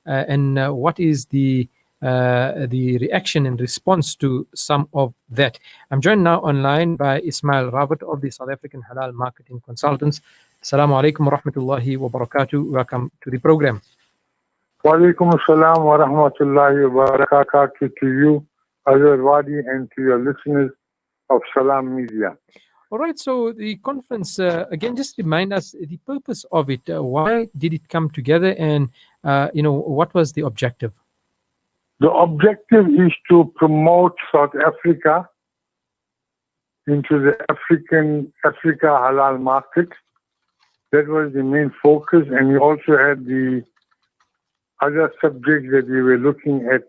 and what is the reaction and response to some of that. I'm joined now online by Ismail Rawat of the South African Halal Marketing Consultants. Assalamu alaikum wa rahmatullahi wa barakatuh. Welcome to the program. Wa alaikum assalam wa rahmatullahi wa barakatuh to you, Azhar Vadi, and to your listeners of Salam Media. All right, so the conference, again, just remind us the purpose of it. Why did it come together, and what was the objective? The objective is to promote South Africa into the Africa halal market. That was the main focus, and we also had the other subjects that we were looking at,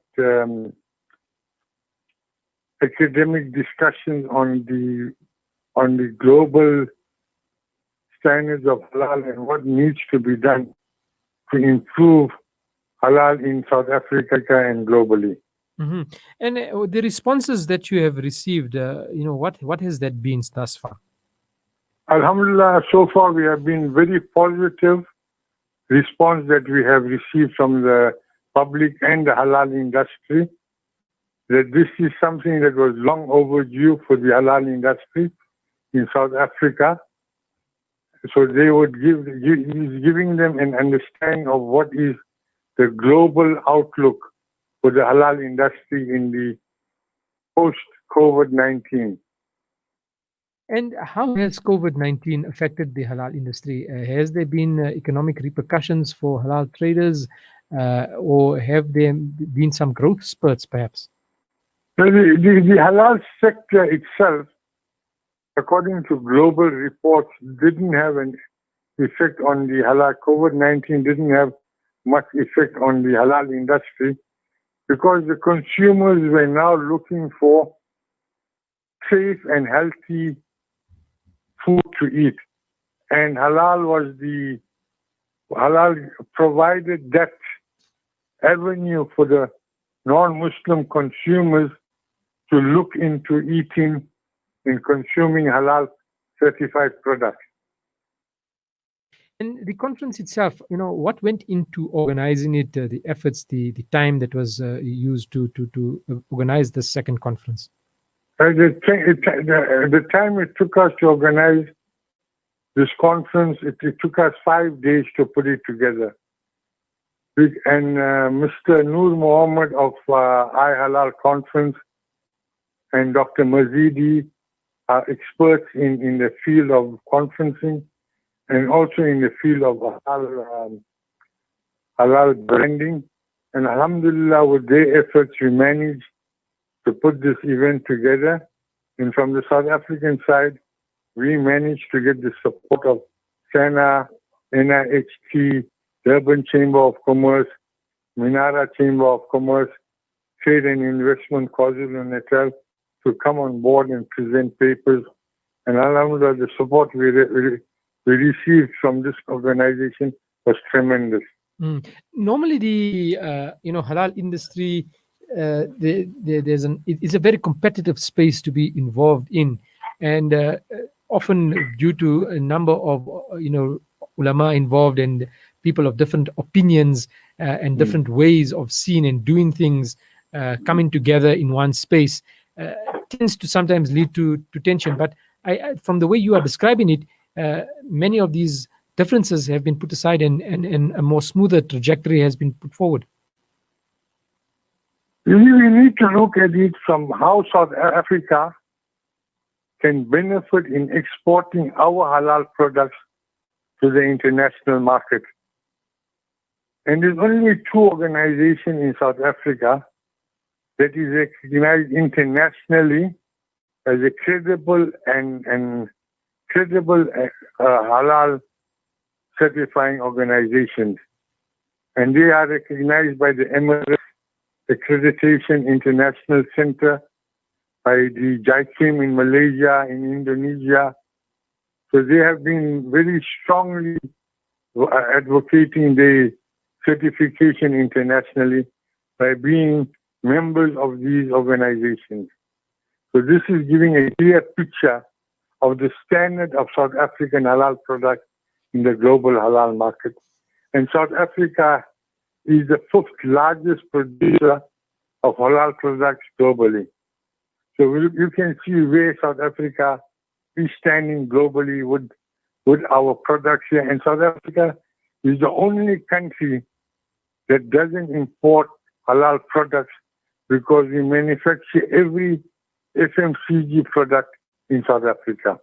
academic discussions on the global standards of halal and what needs to be done to improve halal in South Africa and globally. Mm-hmm. And the responses that you have received, what has that been thus far? Alhamdulillah, so far we have been very positive response that we have received from the public and the halal industry, that this is something that was long overdue for the halal industry in South Africa. So they would giving them an understanding of what is the global outlook for the halal industry in the post-COVID-19. And how has COVID-19 affected the halal industry? Has there been economic repercussions for halal traders, or have there been some growth spurts perhaps? The halal sector itself, according to global reports, didn't have an effect on the halal. COVID-19 didn't have much effect on the halal industry because the consumers were now looking for safe and healthy food to eat. And halal provided that avenue for the non-Muslim consumers to look into eating and consuming halal certified products. And the conference itself, what went into organizing it, the efforts, the time that was used to organize the second conference? The time it took us to organize this conference, it took us 5 days to put it together. And Mr. Noor Mohammed of iHalal Conference and Dr. Mazidi are experts in the field of conferencing and also in the field of halal branding. And alhamdulillah, with their efforts, we managed to put this event together. And from the South African side, we managed to get the support of SANA, NIHT, Durban Chamber of Commerce, Minara Chamber of Commerce, Trade and Investment KwaZulu-Natal to come on board and present papers. And alhamdulillah, the support we received from this organization was tremendous. Normally, the halal industry, it's a very competitive space to be involved in, and often due to a number of ulama involved and people of different opinions and different ways of seeing and doing things coming together in one space tends to sometimes lead to tension. But from the way you are describing it, many of these differences have been put aside and a more smoother trajectory has been put forward. We need to look at it from how South Africa can benefit in exporting our halal products to the international market. And there's only two organizations in South Africa that is recognized internationally as a credible and credible halal certifying organizations. And they are recognized by the Emirates Accreditation International Center, by the JICAM in Malaysia, in Indonesia. So they have been very strongly advocating the certification internationally by being members of these organizations. So this is giving a clear picture of the standard of South African halal products in the global halal market. And South Africa is the 5th largest producer of halal products globally. So you can see where South Africa is standing globally with our products here. And South Africa is the only country that doesn't import halal products because we manufacture every FMCG product in South Africa.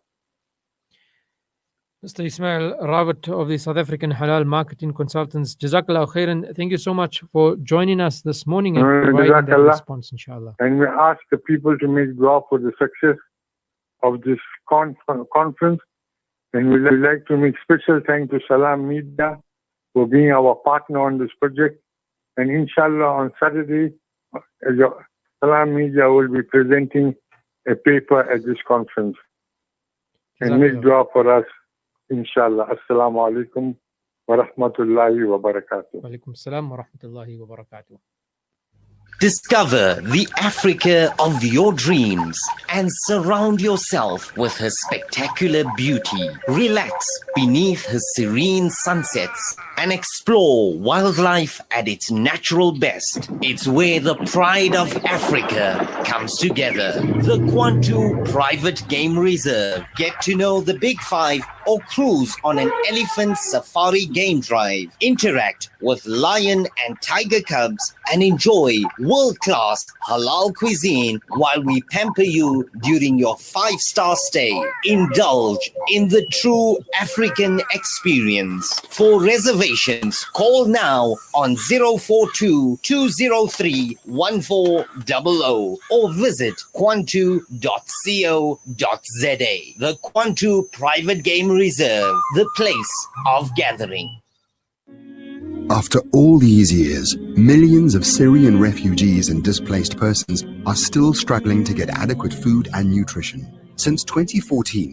Mr. Ismail Rawat of the South African Halal Marketing Consultants, Jazakallah khairan. Thank you so much for joining us this morning and providing that response, inshallah. And we ask the people to make dua for the success of this conference. And we like to make special thanks to Salam Media for being our partner on this project. And inshallah on Saturday, Salam Media will be presenting a paper at this conference. And make dua for us, inshallah. Assalamu alaikum wa rahmatullahi wa barakatuh. Wa alaikum assalam wa rahmatullahi wa barakatuh. Discover the Africa of your dreams and surround yourself with her spectacular beauty. Relax beneath her serene sunsets and explore wildlife at its natural best. It's where the pride of Africa comes together. The Kwantu Private Game Reserve. Get to know the Big Five or cruise on an elephant safari game drive. Interact with lion and tiger cubs and enjoy world-class halal cuisine while we pamper you during your 5-star stay. Indulge in the true African experience. For reservations, call now on 042 203 1400 or visit kwantu.co.za. The Kwantu Private Game Reserve, the place of gathering. After all these years, millions of Syrian refugees and displaced persons are still struggling to get adequate food and nutrition. Since 2014,